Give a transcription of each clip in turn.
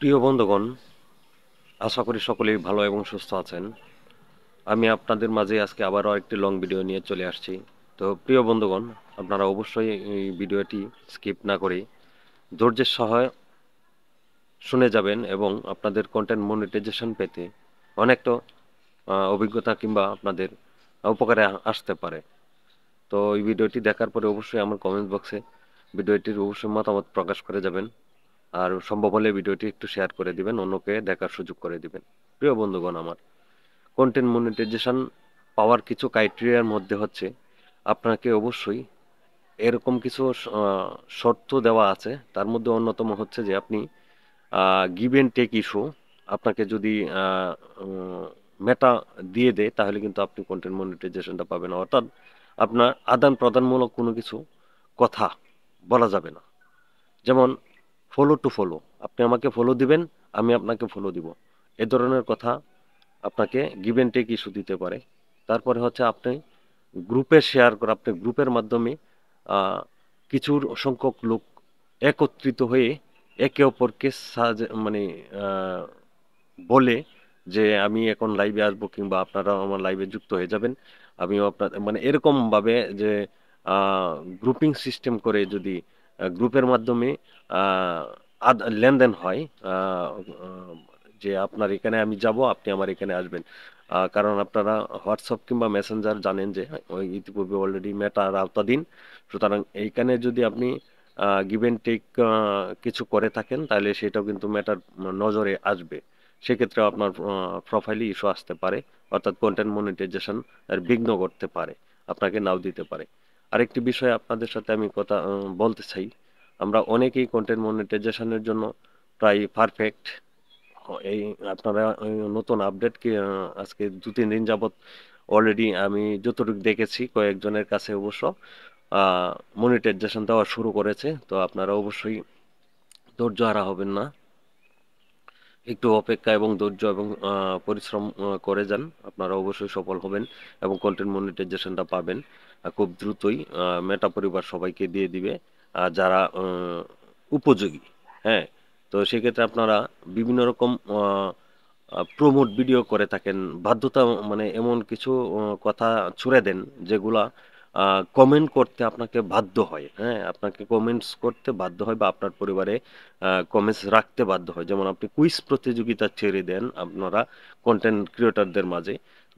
প্রিয় বন্ধুগণ, আশা করি সকলেই ভালো এবং সুস্থ আছেন। আমি আপনাদের মাঝে আজকে আবারও একটি লং ভিডিও নিয়ে চলে আসছি। তো প্রিয় বন্ধুগণ, আপনারা অবশ্যই এই ভিডিওটি স্কিপ না করে ধৈর্যের সহায় শুনে যাবেন এবং আপনাদের কন্টেন্ট মনিটাইজেশন পেতে অনেকটা অভিজ্ঞতা কিংবা আপনাদের উপকারে আসতে পারে। তো এই ভিডিওটি দেখার পরে অবশ্যই আমার কমেন্ট বক্সে ভিডিওটির অবশ্যই মতামত প্রকাশ করে যাবেন। আর সম্ভব হলে ভিডিওটি একটু শেয়ার করে দিবেন, অন্যকে দেখার সুযোগ করে দিবেন। প্রিয় বন্ধুগণ আমার, কন্টেন্ট মনিটাইজেশন পাওয়ার কিছু ক্রাইটেরিয়ার মধ্যে হচ্ছে আপনাকে অবশ্যই এরকম কিছু শর্ত দেওয়া আছে। তার মধ্যে অন্যতম হচ্ছে যে আপনি গিভ অ্যান্ড টেক ইস্যু আপনাকে যদি মেটা দিয়ে দেয় তাহলে কিন্তু আপনি কন্টেন্ট মনিটাইজেশনটা পাবেন না। অর্থাৎ আপনার আদান প্রদানমূলক কোনো কিছু কথা বলা যাবে না। যেমন ফলো টু ফলো, আপনি আমাকে ফলো দিবেন, আমি আপনাকে ফলো দিব, এ ধরনের কথা আপনাকে গিভ অ্যান্ড টেক ইস্যু দিতে পারে। তারপরে হচ্ছে আপনি গ্রুপে শেয়ার করা, আপনি গ্রুপের মাধ্যমে কিছু সংখ্যক লোক একত্রিত হয়ে একে অপরকে মানে আহ, বলে যে আমি এখন লাইভে আসবো কিংবা আপনারা আমার লাইভে যুক্ত হয়ে যাবেন, আমিও আপনার মানে এরকম ভাবে যে গ্রুপিং সিস্টেম করে যদি গ্রুপের মাধ্যমে আহ, লেনদেন হয়, আহ, আহ, যে আপনার এখানে আমি যাব, আপনি আমার এখানে আসবেন। কারণ আপনারা হোয়াটসঅ্যাপ কিংবা মেসেঞ্জার জানেন যে ওই ইতিপূর্বে অলরেডি মেটার আওতাধীন। সুতরাং এইখানে যদি আপনি গিভ অ্যান্ড টেক কিছু করে থাকেন তাহলে সেটাও কিন্তু মেটার নজরে আসবে। সেক্ষেত্রে আপনার প্রোফাইলে ইস্যু আসতে পারে, অর্থাৎ কন্টেন্ট মনিটাইজেশন এর বিঘ্ন করতে পারে, আপনাকে নাও দিতে পারে। আরেকটি বিষয় আপনাদের সাথে আমি কথা বলতে চাই, আমরা অনেকেই কন্টেন্ট মনিটাইজেশনের জন্য প্রায় পারফেক্ট। এই আপনারা নতুন আপডেট কি আজকে 2-3 দিন যাবত অলরেডি আমি যতটুকু দেখেছি কয়েকজনের কাছে অবশ্য মনিটাইজেশন দেওয়া শুরু করেছে। তো আপনারা অবশ্যই ধৈর্য হারা হবেন না, একটু অপেক্ষা এবং ধৈর্য এবং পরিশ্রম করে যান, আপনারা অবশ্যই সফল হবেন এবং কন্টেন্ট মনিটাইজেশনটা পাবেন খুব দ্রুতই। মেটা পরিবার সবাইকে দিয়ে দিবে যারা উপযোগী। হ্যাঁ, তো সেক্ষেত্রে আপনারা বিভিন্ন রকম প্রমোট ভিডিও করে থাকেন, বাধ্যতা মানে এমন কিছু কথা ছুড়ে দেন যেগুলা কমেন্ট করতে আপনাকে বাধ্য হয়। হ্যাঁ, আপনাকে কমেন্টস করতে বাধ্য হয় বা আপনার পরিবারে কমেন্টস রাখতে বাধ্য হয়। যেমন আপনি কুইজ প্রতিযোগিতা ছেড়ে দেন আপনারা কন্টেন্ট ক্রিয়েটরদের মাঝে,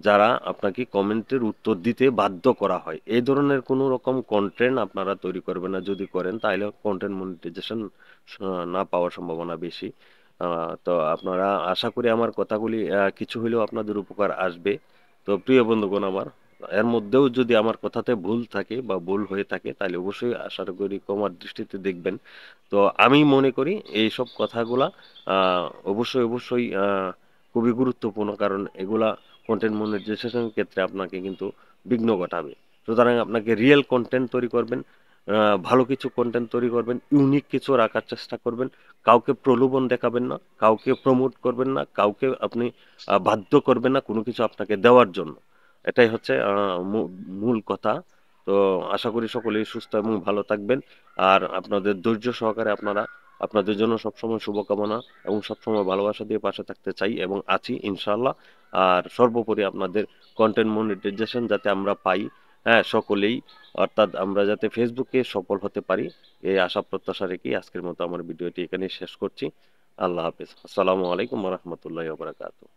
যারা আপনাকে কমেন্টের উত্তর দিতে বাধ্য করা হয়। এই ধরনের কোনো রকম কন্টেন্ট আপনারা তৈরি করবেন না। যদি করেন তাহলে কন্টেন্ট মনিটাইজেশন না পাওয়ার সম্ভাবনা বেশি। তো আপনারা আশা করি আমার কথাগুলি কিছু হলেও আপনাদের উপকার আসবে। তো প্রিয় বন্ধুগণ আমার, এর মধ্যেও যদি আমার কথাতে ভুল থাকে বা ভুল হয়ে থাকে তাহলে অবশ্যই আশা করি ক্ষমার দৃষ্টিতে দেখবেন। তো আমি মনে করি এইসব কথাগুলা আহ, অবশ্যই খুবই গুরুত্বপূর্ণ, কারণ এগুলা কন্টেন্ট মনিটাইজেশনের ক্ষেত্রে আপনাকে কিন্তু বিঘ্ন ঘটাবে। সুতরাং আপনাকে রিয়েল কন্টেন্ট তৈরি করবেন, ভালো কিছু কন্টেন্ট তৈরি করবেন, ইউনিক কিছু রাখার চেষ্টা করবেন। কাউকে প্রলোভন দেখাবেন না, কাউকে প্রমোট করবেন না, কাউকে আপনি বাধ্য করবেন না কোনো কিছু আপনাকে দেওয়ার জন্য। এটাই হচ্ছে মূল কথা। তো আশা করি সকলেই সুস্থ এবং ভালো থাকবেন। আর আপনাদের ধৈর্য সহকারে আপনারা, আপনাদের জন্য সবসময় শুভকামনা এবং সবসময় ভালোবাসা দিয়ে পাশে থাকতে চাই এবং আছি ইনশাআল্লাহ। আর সর্বোপরি আপনাদের কন্টেন্ট মনিটাইজেশন যাতে আমরা পাই, হ্যাঁ সকলেই, অর্থাৎ আমরা যাতে ফেসবুকে সফল হতে পারি, এই আশা প্রত্যাশা রেখেই আজকের মতো আমার ভিডিওটি এখানেই শেষ করছি। আল্লাহ হাফেজ। আসসালামু আলাইকুম ওয়া রাহমাতুল্লাহি ওয়া বারাকাতুহু।